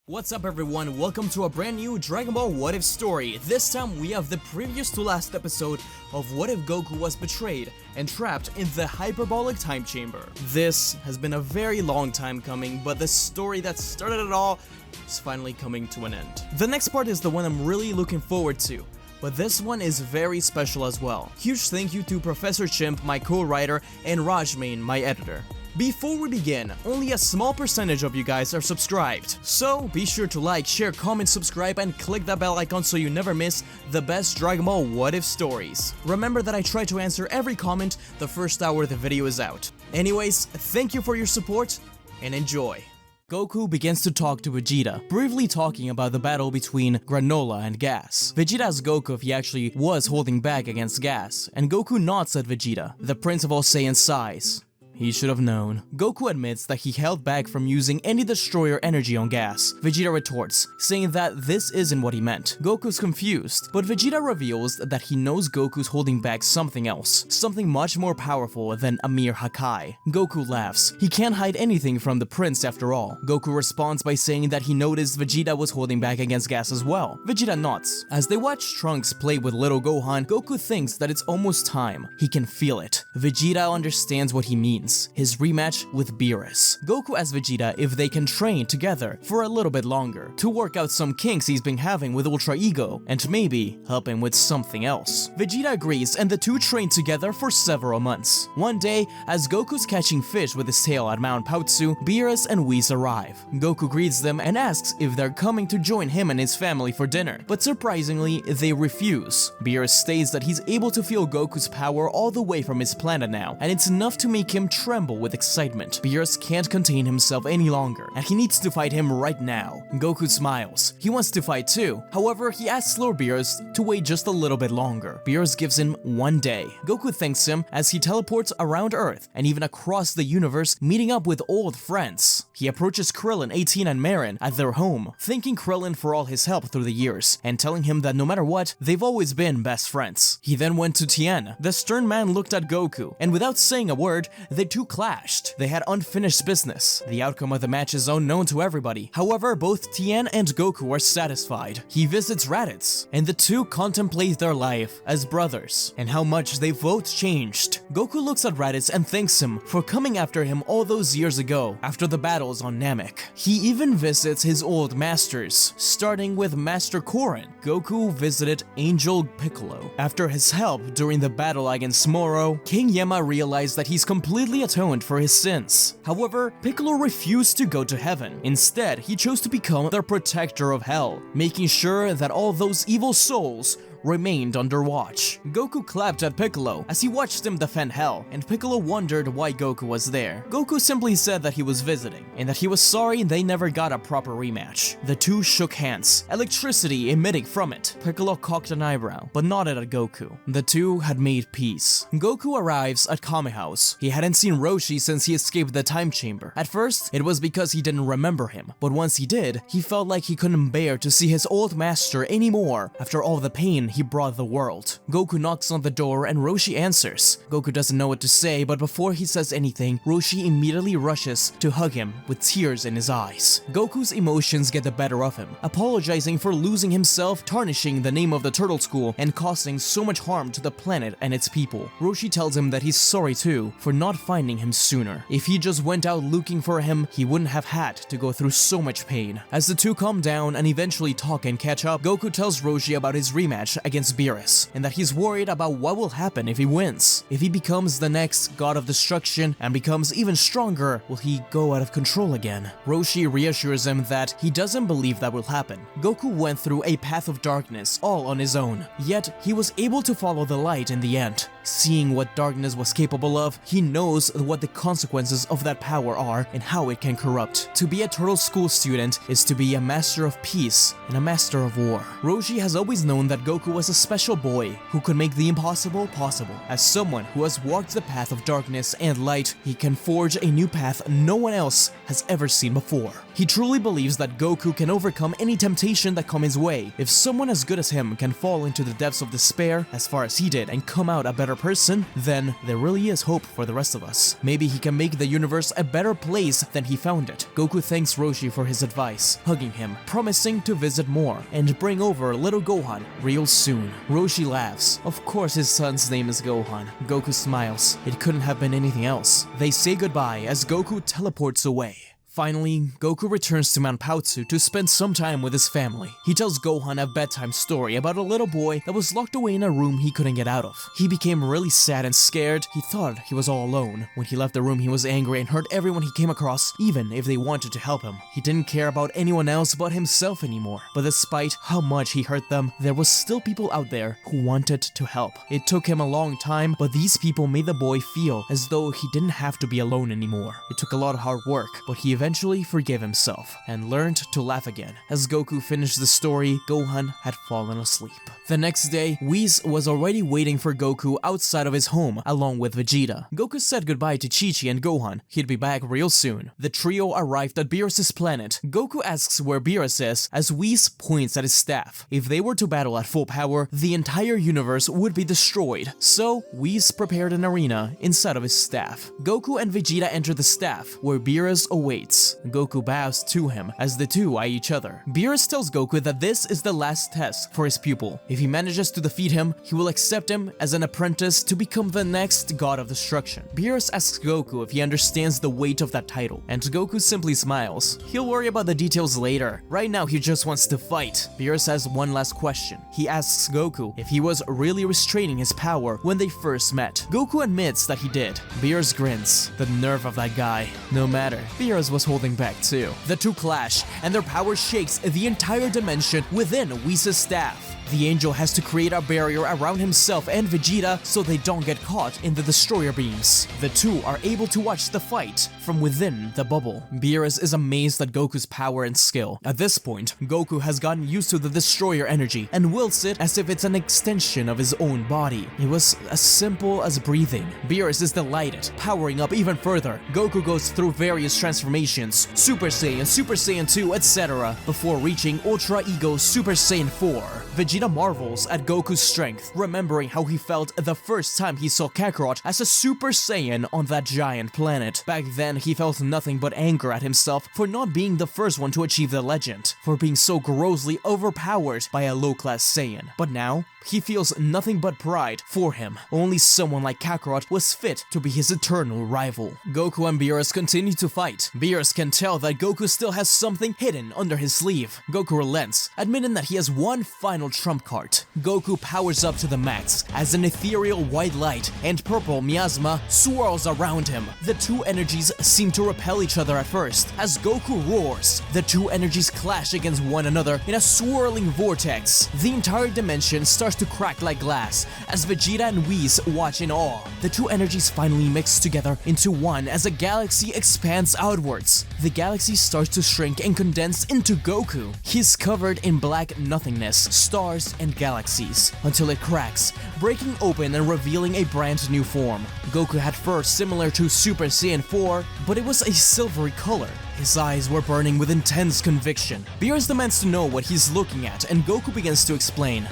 What's up everyone, welcome to a brand new Dragon Ball What If story. This time we have the previous to last episode of What If Goku was betrayed and trapped in the hyperbolic time chamber. This has been a very long time coming, but the story that started it all is finally coming to an end. The next part is the one I'm really looking forward to, but this one is very special as well. Huge thank you to Professor Chimp, my co-writer, and Rajmain, my editor. Before we begin, only a small percentage of you guys are subscribed, so be sure to like, share, comment, subscribe, and click that bell icon so you never miss the best Dragon Ball What If stories. Remember that I try to answer every comment the first hour the video is out. Anyways, thank you for your support, and enjoy. Goku begins to talk to Vegeta, briefly talking about the battle between Granola and Gas. Vegeta asks Goku if he actually was holding back against Gas, and Goku nods at Vegeta. The Prince of All Saiyans sighs. He should have known. Goku admits that he held back from using any destroyer energy on Gas. Vegeta retorts, saying that this isn't what he meant. Goku's confused, but Vegeta reveals that he knows Goku's holding back something else, something much more powerful than a mere Hakai. Goku laughs. He can't hide anything from the prince after all. Goku responds by saying that he noticed Vegeta was holding back against Gas as well. Vegeta nods. As they watch Trunks play with little Gohan, Goku thinks that it's almost time. He can feel it. Vegeta understands what he means. His rematch with Beerus. Goku asks Vegeta if they can train together for a little bit longer to work out some kinks he's been having with Ultra Ego and maybe help him with something else. Vegeta agrees and the two train together for several months. One day, as Goku's catching fish with his tail at Mount Pautsu, Beerus and Whis arrive. Goku greets them and asks if they're coming to join him and his family for dinner, but surprisingly, they refuse. Beerus states that he's able to feel Goku's power all the way from his planet now, and it's enough to make him tremble with excitement. Beerus can't contain himself any longer, and he needs to fight him right now. Goku smiles. He wants to fight too. However, he asks Lord Beerus to wait just a little bit longer. Beerus gives him 1 day. Goku thanks him as he teleports around Earth and even across the universe, meeting up with old friends. He approaches Krillin, 18, and Marin at their home, thanking Krillin for all his help through the years, and telling him that no matter what, they've always been best friends. He then went to Tien. The stern man looked at Goku, and without saying a word, the two clashed. They had unfinished business. The outcome of the match is unknown to everybody. However, both Tien and Goku are satisfied. He visits Raditz, and the two contemplate their life as brothers, and how much they've both changed. Goku looks at Raditz and thanks him for coming after him all those years ago, after the battles on Namek. He even visits his old masters, starting with Master Korin. Goku visited Angel Piccolo. After his help during the battle against Moro, King Yama realized that he's completely atoned for his sins. However, Piccolo refused to go to heaven. Instead, he chose to become the protector of hell, making sure that all those evil souls remained under watch. Goku clapped at Piccolo as he watched him defend Hell, and Piccolo wondered why Goku was there. Goku simply said that he was visiting, and that he was sorry they never got a proper rematch. The two shook hands, electricity emitting from it. Piccolo cocked an eyebrow, but nodded at Goku. The two had made peace. Goku arrives at Kame House. He hadn't seen Roshi since he escaped the time chamber. At first, it was because he didn't remember him, but once he did, he felt like he couldn't bear to see his old master anymore after all the pain he brought the world. Goku knocks on the door and Roshi answers. Goku doesn't know what to say, but before he says anything, Roshi immediately rushes to hug him with tears in his eyes. Goku's emotions get the better of him, apologizing for losing himself, tarnishing the name of the Turtle School, and causing so much harm to the planet and its people. Roshi tells him that he's sorry too for not finding him sooner. If he just went out looking for him, he wouldn't have had to go through so much pain. As the two calm down and eventually talk and catch up, Goku tells Roshi about his rematch against Beerus, and that he's worried about what will happen if he wins. If he becomes the next god of destruction and becomes even stronger, will he go out of control again? Roshi reassures him that he doesn't believe that will happen. Goku went through a path of darkness all on his own, yet he was able to follow the light in the end. Seeing what darkness was capable of, he knows what the consequences of that power are and how it can corrupt. To be a Turtle School student is to be a master of peace and a master of war. Roshi has always known that Goku Goku was a special boy who could make the impossible possible. As someone who has walked the path of darkness and light, he can forge a new path no one else has ever seen before. He truly believes that Goku can overcome any temptation that comes his way. If someone as good as him can fall into the depths of despair, as far as he did, and come out a better person, then there really is hope for the rest of us. Maybe he can make the universe a better place than he found it. Goku thanks Roshi for his advice, hugging him, promising to visit more, and bring over little Gohan real soon. Roshi laughs. Of course his son's name is Gohan. Goku smiles. It couldn't have been anything else. They say goodbye as Goku teleports away. Finally, Goku returns to Mount Paozu to spend some time with his family. He tells Gohan a bedtime story about a little boy that was locked away in a room he couldn't get out of. He became really sad and scared. He thought he was all alone. When he left the room, he was angry and hurt everyone he came across, even if they wanted to help him. He didn't care about anyone else but himself anymore. But despite how much he hurt them, there was still people out there who wanted to help. It took him a long time, but these people made the boy feel as though he didn't have to be alone anymore. It took a lot of hard work, but he eventually forgave himself and learned to laugh again. As Goku finished the story, Gohan had fallen asleep. The next day, Whis was already waiting for Goku outside of his home along with Vegeta. Goku said goodbye to Chi-Chi and Gohan. He'd be back real soon. The trio arrived at Beerus' planet. Goku asks where Beerus is as Whis points at his staff. If they were to battle at full power, the entire universe would be destroyed. So, Whis prepared an arena inside of his staff. Goku and Vegeta enter the staff, where Beerus awaits. Goku bows to him as the two eye each other. Beerus tells Goku that this is the last test for his pupil. If he manages to defeat him, he will accept him as an apprentice to become the next god of destruction. Beerus asks Goku if he understands the weight of that title, and Goku simply smiles. He'll worry about the details later. Right now, he just wants to fight. Beerus has one last question. He asks Goku if he was really restraining his power when they first met. Goku admits that he did. Beerus grins. The nerve of that guy. No matter, Beerus was holding back too. The two clash, and their power shakes the entire dimension within Whis' staff. The angel has to create a barrier around himself and Vegeta so they don't get caught in the destroyer beams. The two are able to watch the fight from within the bubble. Beerus is amazed at Goku's power and skill. At this point, Goku has gotten used to the destroyer energy and wields it as if it's an extension of his own body. It was as simple as breathing. Beerus is delighted, powering up even further. Goku goes through various transformations, Super Saiyan 2, etc., before reaching Ultra Ego Super Saiyan 4. Vegeta marvels at Goku's strength, remembering how he felt the first time he saw Kakarot as a Super Saiyan on that giant planet. Back then, he felt nothing but anger at himself for not being the first one to achieve the legend, for being so grossly overpowered by a low-class Saiyan. But now, he feels nothing but pride for him. Only someone like Kakarot was fit to be his eternal rival. Goku and Beerus continue to fight. Beerus can tell that Goku still has something hidden under his sleeve. Goku relents, admitting that he has one final trump card. Goku powers up to the max as an ethereal white light and purple miasma swirls around him. The two energies seem to repel each other at first. As Goku roars, the two energies clash against one another in a swirling vortex. The entire dimension starts to crack like glass as Vegeta and Whis watch in awe. The two energies finally mix together into one as a galaxy expands outwards. The galaxy starts to shrink and condense into Goku. He's covered in black nothingness, stars and galaxies, until it cracks, breaking open and revealing a brand new form. Goku had fur similar to Super Saiyan 4, but it was a silvery color. His eyes were burning with intense conviction. Beerus demands to know what he's looking at, and Goku begins to explain.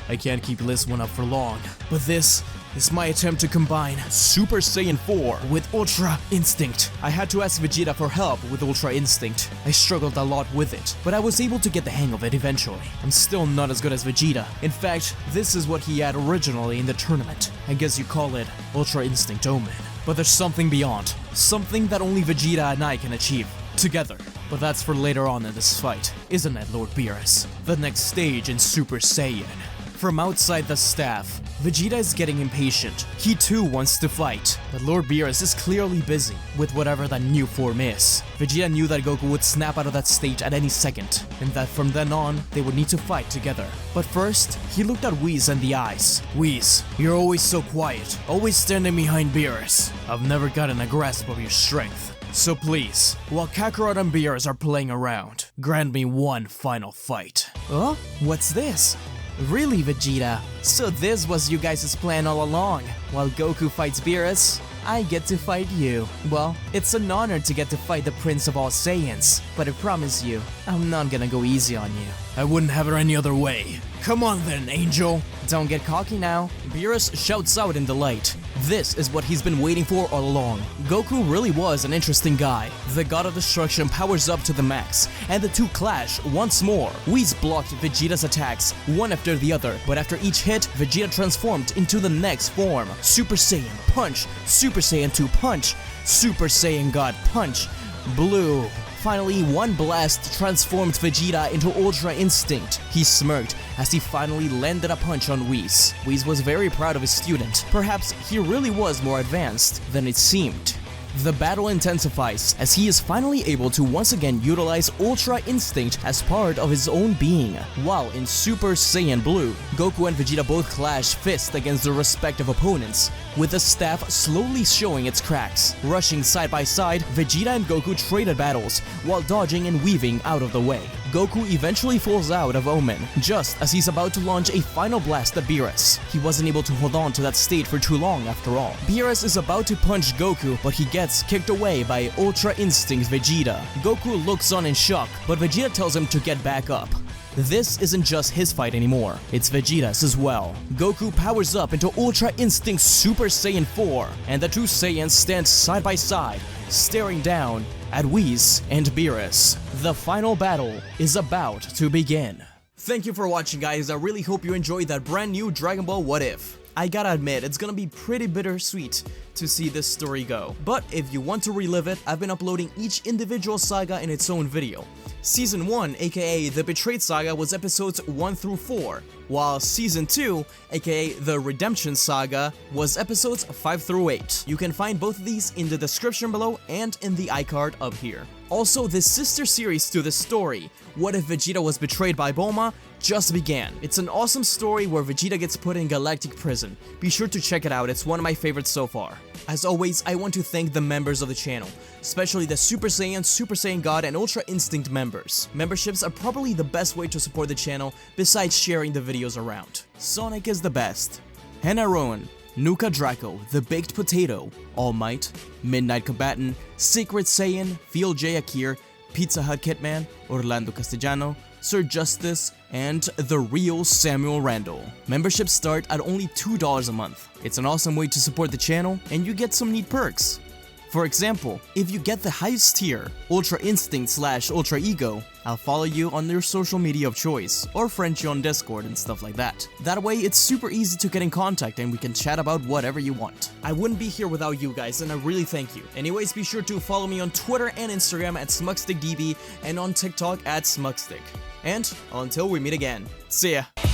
I can't keep this one up for long, but this is my attempt to combine Super Saiyan 4 with Ultra Instinct. I had to ask Vegeta for help with Ultra Instinct. I struggled a lot with it, but I was able to get the hang of it eventually. I'm still not as good as Vegeta. In fact, this is what he had originally in the tournament. I guess you call it Ultra Instinct Omen. But there's something beyond. Something that only Vegeta and I can achieve. Together. But that's for later on in this fight, isn't it, Lord Beerus? The next stage in Super Saiyan. From outside the staff, Vegeta is getting impatient. He too wants to fight, but Lord Beerus is clearly busy with whatever that new form is. Vegeta knew that Goku would snap out of that state at any second, and that from then on, they would need to fight together. But first, he looked at Whis in the eyes. Whis, you're always so quiet, always standing behind Beerus. I've never gotten a grasp of your strength. So please, while Kakarot and Beerus are playing around, grant me one final fight. Huh? What's this? Really, Vegeta? So this was you guys' plan all along? While Goku fights Beerus, I get to fight you. Well, it's an honor to get to fight the Prince of all Saiyans, but I promise you, I'm not gonna go easy on you. I wouldn't have it any other way. Come on then, Angel. Don't get cocky now. Beerus shouts out in delight. This is what he's been waiting for all along. Goku really was an interesting guy. The God of Destruction powers up to the max, and the two clash once more. Whis blocked Vegeta's attacks, one after the other, but after each hit, Vegeta transformed into the next form. Super Saiyan Punch, Super Saiyan 2 Punch, Super Saiyan God Punch, Blue. Finally, one blast transformed Vegeta into Ultra Instinct. He smirked as he finally landed a punch on Whis. Whis was very proud of his student. Perhaps he really was more advanced than it seemed. The battle intensifies as he is finally able to once again utilize Ultra Instinct as part of his own being. While in Super Saiyan Blue, Goku and Vegeta both clash fists against their respective opponents, with the staff slowly showing its cracks. Rushing side by side, Vegeta and Goku traded battles, while dodging and weaving out of the way. Goku eventually falls out of Omen, just as he's about to launch a final blast at Beerus. He wasn't able to hold on to that state for too long after all. Beerus is about to punch Goku, but he gets kicked away by Ultra Instinct Vegeta. Goku looks on in shock, but Vegeta tells him to get back up. This isn't just his fight anymore, it's Vegeta's as well. Goku powers up into Ultra Instinct Super Saiyan 4, and the two Saiyans stand side by side, staring down at Whis and Beerus. The final battle is about to begin. Thank you for watching, guys. I really hope you enjoyed that brand new Dragon Ball What If. I gotta admit, it's gonna be pretty bittersweet to see this story go. But if you want to relive it, I've been uploading each individual saga in its own video. Season 1, aka The Betrayed Saga, was episodes 1 through 4, while Season 2, aka The Redemption Saga, was episodes 5 through 8. You can find both of these in the description below and in the iCard up here. Also, the sister series to this story, What If Vegeta Was Betrayed by Bulma, just began. It's an awesome story where Vegeta gets put in galactic prison. Be sure to check it out, it's one of my favorites so far. As always, I want to thank the members of the channel, especially the Super Saiyan, Super Saiyan God, and Ultra Instinct members. Memberships are probably the best way to support the channel, besides sharing the videos around. Sonic is the best. Hannah Rowan, Nuka Draco, The Baked Potato, All Might, Midnight Combatant, Secret Saiyan, Phil J. Akir, Pizza Hut Kitman, Orlando Castellano, Sir Justice, and the real Samuel Randall. Memberships start at only $2 a month. It's an awesome way to support the channel, and you get some neat perks. For example, if you get the highest tier, Ultra Instinct / Ultra Ego, I'll follow you on your social media of choice, or friend you on Discord and stuff like that. That way, it's super easy to get in contact and we can chat about whatever you want. I wouldn't be here without you guys, and I really thank you. Anyways, be sure to follow me on Twitter and Instagram at SmugStickDB and on TikTok at SmugStick. And until we meet again, see ya!